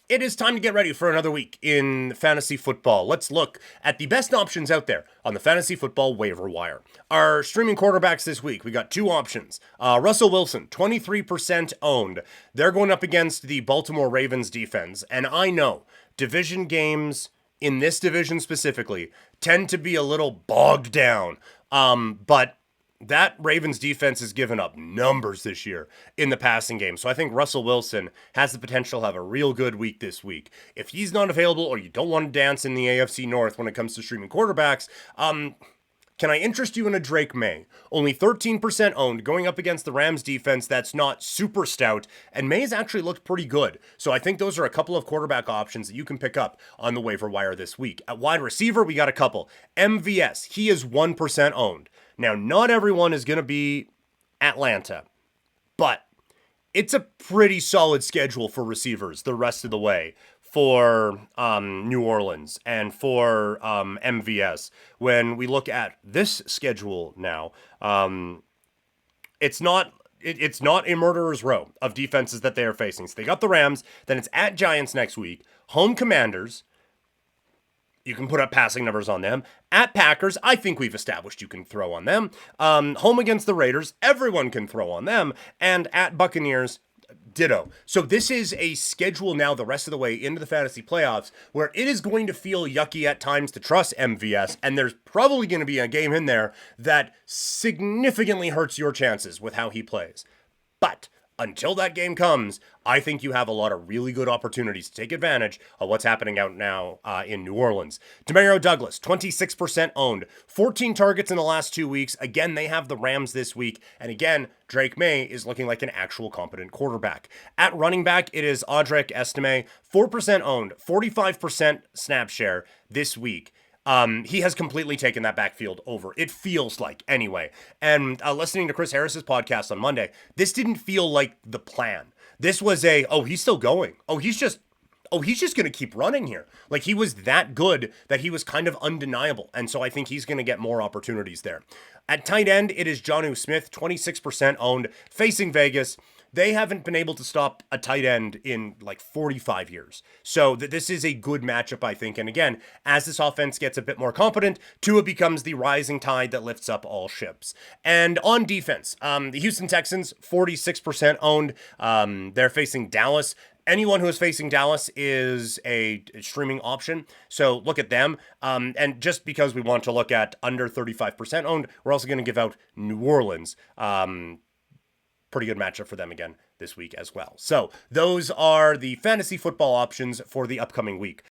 It is time to get ready for another week in fantasy football. Let's look at the best options out there on the fantasy football waiver wire. Our streaming quarterbacks this week, we got two options. Russell Wilson, 23% owned. They're going up against the Baltimore Ravens defense. And I know division games in this division specifically tend to be a little bogged down. But that Ravens defense has given up numbers this year in the passing game. So I think Russell Wilson has the potential to have a real good week this week. If he's not available or you don't want to dance in the AFC North when it comes to streaming quarterbacks, can I interest you in a Drake May? Only 13% owned, going up against the Rams defense that's not super stout, and May's actually looked pretty good. So I think those are a couple of quarterback options that you can pick up on the waiver wire this week. At wide receiver, we got a couple. MVS, he is 1% owned. Now, not everyone is going to be Atlanta, but it's a pretty solid schedule for receivers the rest of the way for New Orleans and for MVS. When we look at this schedule now, it's not a murderer's row of defenses that they are facing. So they got the Rams, then it's at Giants next week, home Commanders. You can put up passing numbers on them. At Packers, I think we've established you can throw on them. Home against the Raiders, everyone can throw on them. And at Buccaneers, ditto. So this is a schedule now the rest of the way into the fantasy playoffs where it is going to feel yucky at times to trust MVS, and there's probably going to be a game in there that significantly hurts your chances with how he plays. But until that game comes, I think you have a lot of really good opportunities to take advantage of what's happening out now in New Orleans. DeMario Douglas, 26% owned, 14 targets in the last 2 weeks. Again, they have the Rams this week. And again, Drake May is looking like an actual competent quarterback. At running back, it is Audric Estime, 4% owned, 45% snap share this week. He has completely taken that backfield over. It feels like, anyway. And listening to Chris Harris's podcast on Monday, this didn't feel like the plan. This was he's still going. He's just going to keep running here. Like, he was that good that he was kind of undeniable. And so I think he's going to get more opportunities there. At tight end, it is Jonnu Smith, 26% owned, facing Vegas. They haven't been able to stop a tight end in like 45 years. So this is a good matchup, I think. And again, as this offense gets a bit more competent, Tua becomes the rising tide that lifts up all ships. And on defense, the Houston Texans, 46% owned. They're facing Dallas. Anyone who is facing Dallas is a streaming option. So look at them. And just because we want to look at under 35% owned, we're also going to give out New Orleans. Pretty good matchup for them again this week as well. So those are the fantasy football options for the upcoming week.